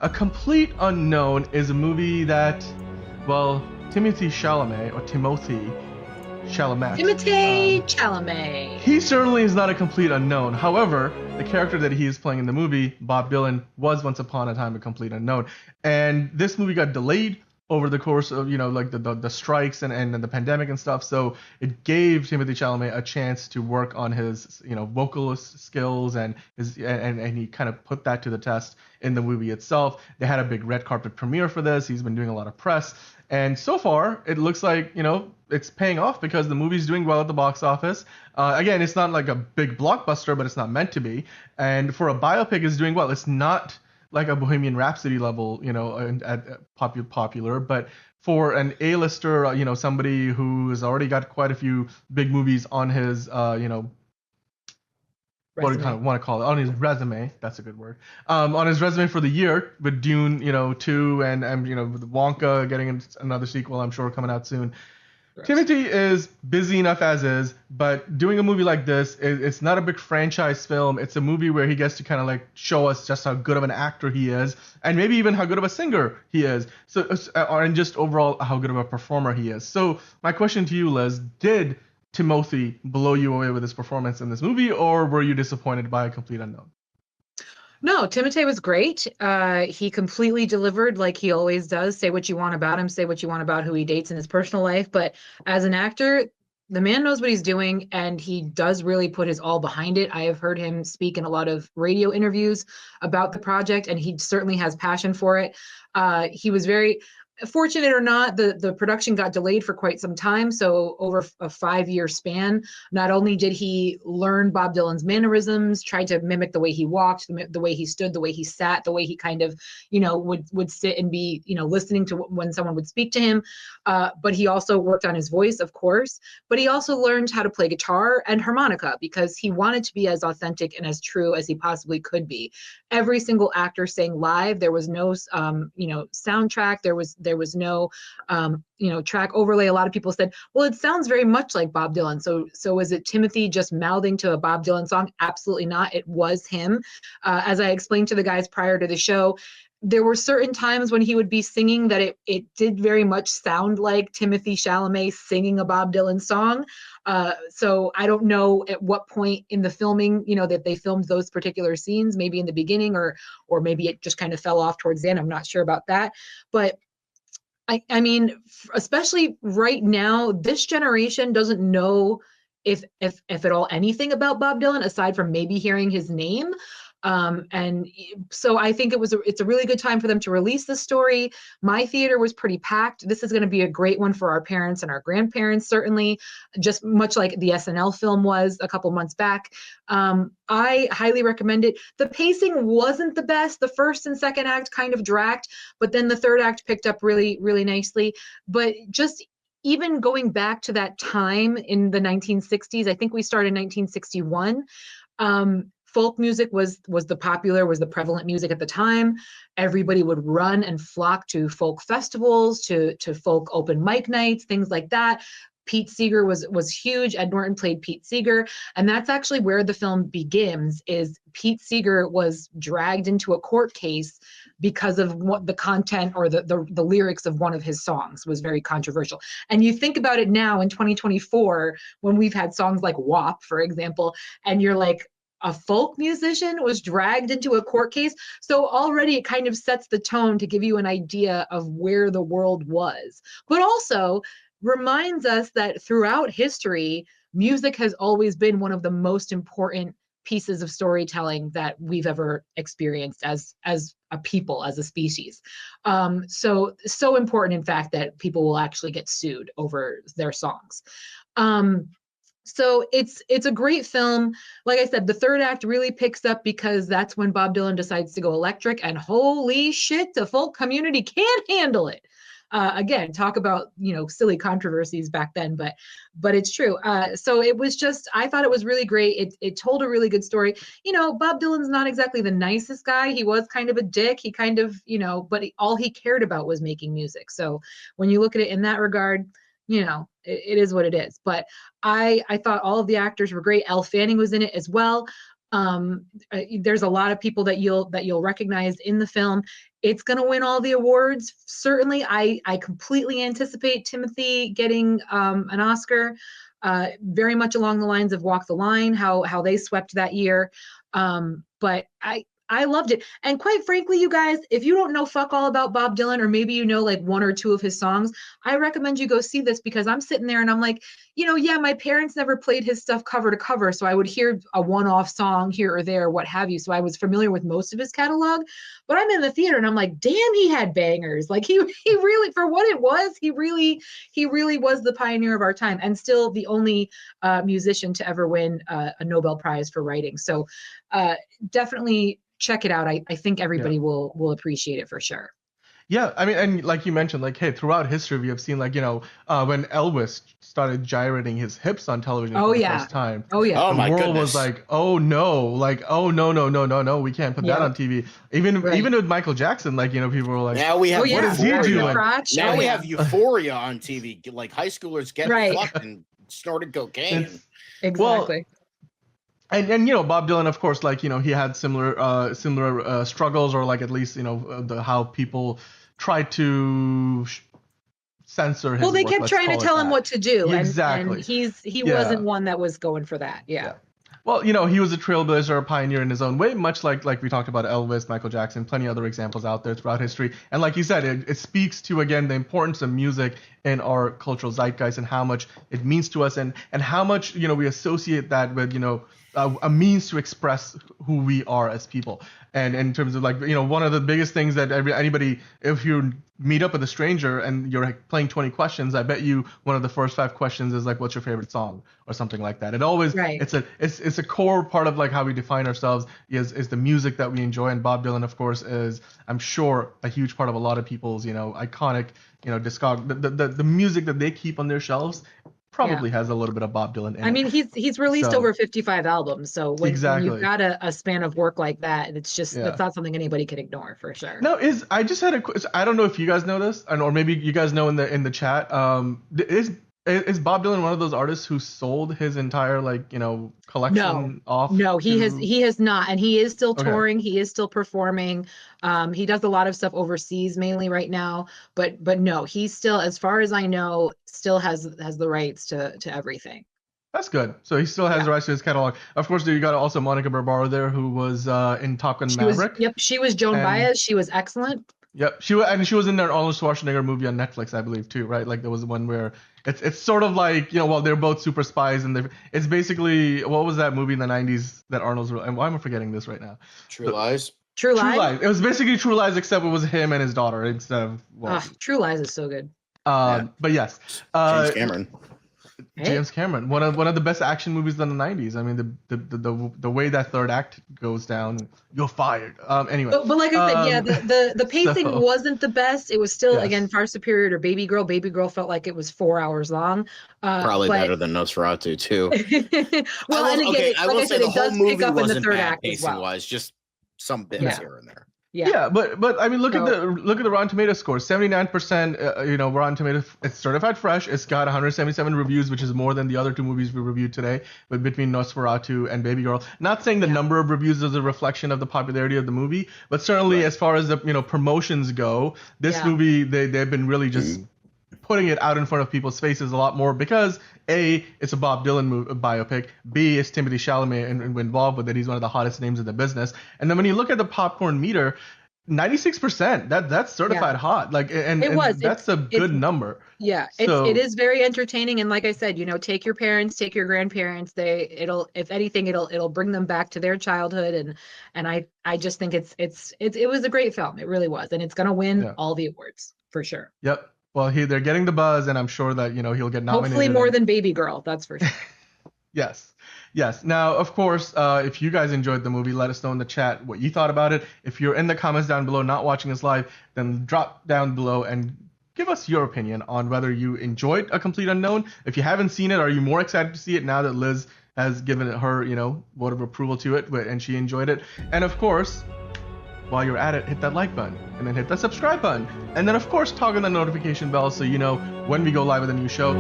A Complete Unknown is a movie that, well, Timothy Chalamet, or Timothee Chalamet, Timothée Chalamet. he certainly is not a complete unknown. However, the character that he is playing in the movie, Bob Dylan, was once upon a time a complete unknown. And this movie got delayed over the course of, like the strikes and the pandemic and stuff. So it gave Timothy Chalamet a chance to work on his, vocalist skills and he kind of put that to the test in the movie itself. They had a big red carpet premiere for this. He's been doing a lot of press. And so far, it looks like, it's paying off because the movie's doing well at the box office. Again, it's not like a big blockbuster, but it's not meant to be. And for a biopic, it's doing well. It's not like a Bohemian Rhapsody level, popular, but for an A-lister, somebody who has already got quite a few big movies on his, what do you kind of want to call it, on his resume. That's a good word. On his resume for the year with Dune, 2 and with Wonka getting another sequel, I'm sure coming out soon. Gross. Timothy is busy enough as is, but doing a movie like this, it's not a big franchise film. It's a movie where he gets to kind of like show us just how good of an actor he is, and maybe even how good of a singer he is. So, and just overall how good of a performer he is. So, my question to you, Liz, did Timothee blow you away with his performance in this movie, or were you disappointed by A Complete Unknown? No, Timothée was great. He completely delivered like he always does. Say what you want about him, say what you want about who he dates in his personal life. But as an actor, the man knows what he's doing and he does really put his all behind it. I have heard him speak in a lot of radio interviews about the project and he certainly has passion for it. He was very fortunate or not, the production got delayed for quite some time. So over a 5-year span, not only did he learn Bob Dylan's mannerisms, try to mimic the way he walked, the way he stood, the way he sat, the way he kind of, would sit and be, listening to when someone would speak to him. But he also worked on his voice, of course, but he also learned how to play guitar and harmonica because he wanted to be as authentic and as true as he possibly could be. Every single actor sang live. There was no, soundtrack. There was no, track overlay. A lot of people said, well, it sounds very much like Bob Dylan. So is it Timothee just mouthing to a Bob Dylan song? Absolutely not. It was him. As I explained to the guys prior to the show, there were certain times when he would be singing that it did very much sound like Timothée Chalamet singing a Bob Dylan song. So I don't know at what point in the filming, that they filmed those particular scenes, maybe in the beginning or maybe it just kind of fell off towards the end. I'm not sure about that. But I mean, especially right now, this generation doesn't know if at all anything about Bob Dylan aside from maybe hearing his name. And so I think it's a really good time for them to release this story. My theater was pretty packed. This is going to be a great one for our parents and our grandparents, certainly, just much like the SNL film was a couple months back. I highly recommend it. The pacing wasn't the best. The first and second act kind of dragged, but then the third act picked up really, really nicely. But just even going back to that time in the 1960s, I think we started in 1961. Folk music was the prevalent music at the time. Everybody would run and flock to folk festivals, to folk open mic nights, things like that. Pete Seeger was huge. Ed Norton played Pete Seeger, and that's actually where the film begins. Is Pete Seeger was dragged into a court case because of what the content or the lyrics of one of his songs was very controversial. And you think about it now in 2024 when we've had songs like WAP, for example, and you're like, a folk musician was dragged into a court case. So already it kind of sets the tone to give you an idea of where the world was, but also reminds us that throughout history, music has always been one of the most important pieces of storytelling that we've ever experienced as a people, as a species. So important, in fact, that people will actually get sued over their songs. So it's a great film. Like I said, the third act really picks up because that's when Bob Dylan decides to go electric, and holy shit, the folk community can't handle it. Again, talk about, silly controversies back then, but it's true. So it was just, I thought it was really great. It told a really good story. Bob Dylan's not exactly the nicest guy. He was kind of a dick. He kind of, but all he cared about was making music. So when you look at it in that regard, it is what it is. But I thought all of the actors were great. Elle Fanning was in it as well. There's a lot of people that you'll recognize in the film. It's going to win all the awards. Certainly, I completely anticipate Timothee getting an Oscar. Very much along the lines of Walk the Line, how they swept that year. But I loved it. And quite frankly, you guys, if you don't know fuck all about Bob Dylan, or maybe you know like one or two of his songs, I recommend you go see this, because I'm sitting there and I'm like, yeah, my parents never played his stuff cover to cover. So I would hear a one-off song here or there, what have you. So I was familiar with most of his catalog, but I'm in the theater and I'm like, damn, he had bangers. Like he really, for what it was, he really was the pioneer of our time, and still the only musician to ever win a Nobel Prize for writing. So definitely check it out. I think everybody will appreciate it for sure. Yeah, I mean, and like you mentioned, like, hey, throughout history, we have seen, like, when Elvis started gyrating his hips on television for the first time. Oh, yeah. Oh, the my world goodness. was like, oh, no, like, oh, no, we can't put that on TV. Even with Michael Jackson, like, people were like, now we have what is he doing? Now we have Euphoria on TV. Like, high schoolers get fucked and snorted cocaine. Exactly. And Bob Dylan, of course, like, he had similar struggles, or like at least how people tried to censor his well, they work, kept trying to tell him what to do. Exactly. And he wasn't one that was going for that. Yeah. Well, he was a trailblazer, a pioneer in his own way, much like we talked about Elvis, Michael Jackson, plenty of other examples out there throughout history. And like you said, it speaks to, again, the importance of music in our cultural zeitgeist, and how much it means to us, and how much we associate that with a means to express who we are as people. And in terms of, like, one of the biggest things that anybody, if you meet up with a stranger and you're playing 20 questions, I bet you one of the first 5 questions is like, what's your favorite song, or something like that. It always, it's a core part of like how we define ourselves is the music that we enjoy. And Bob Dylan, of course, is, I'm sure, a huge part of a lot of people's iconic the music that they keep on their shelves probably has a little bit of Bob Dylan in it. I mean, he's released over 55 albums, so when you've got a span of work like that, it's just that's not something anybody can ignore, for sure. No, I just had I don't know if you guys know this, or maybe you guys know in the chat. Is Bob Dylan one of those artists who sold his entire collection off? No, he has not, and he is still touring. He is still performing. He does a lot of stuff overseas, mainly right now. But no, he still, as far as I know, still has the rights to everything. That's good. So he still has the rights to his catalog. Of course, you got also Monica Barbaro there, who was in Top Gun Maverick. She was Joan Baez. She was excellent. Yep, she was in that Arnold Schwarzenegger movie on Netflix, I believe, too, right? Like there was one where it's sort of like, they're both super spies, and it's basically, what was that movie in the 90s that Arnold's, and why am I forgetting this right now? True Lies. True Lies. It was basically True Lies, except it was him and his daughter instead of True Lies is so good. But yes, James Cameron. James Cameron, one of the best action movies in the 90s. I mean, the way that third act goes down, you're fired. Anyway. But like I said, the pacing wasn't the best. It was still, again, far superior to Baby Girl. Baby Girl felt like it was 4 hours long. Probably better than Nosferatu too. Well, and again, like I said, it does pick up in the third act as well. Wise, just some bits here and there. Yeah, but I mean, look at the Rotten Tomatoes score. 79%. Rotten Tomatoes. It's certified fresh. It's got 177 reviews, which is more than the other 2 movies we reviewed today, but between Nosferatu and Baby Girl. Not saying the number of reviews is a reflection of the popularity of the movie, but certainly as far as the promotions go, this movie they've been really just putting it out in front of people's faces a lot more, because A, it's a Bob Dylan biopic, B, it's Timothee Chalamet involved with it. He's one of the hottest names in the business. And then when you look at the popcorn meter, 96%, that's certified hot. Like, and that's a good number. Yeah, it is very entertaining, and like I said, take your parents, take your grandparents. It'll if anything, it'll bring them back to their childhood, and I just think it was a great film. It really was, and it's gonna win all the awards for sure. Yep. Well, they're getting the buzz, and I'm sure that he'll get nominated. Hopefully more than Baby Girl, that's for sure. Yes. Now, of course, if you guys enjoyed the movie, let us know in the chat what you thought about it. If you're in the comments down below, not watching us live, then drop down below and give us your opinion on whether you enjoyed A Complete Unknown. If you haven't seen it, are you more excited to see it now that Lizz has given it her, vote of approval to it, and she enjoyed it? And of course, while you're at it, hit that like button, and then hit that subscribe button, and then of course toggle the notification bell so you know when we go live with a new show.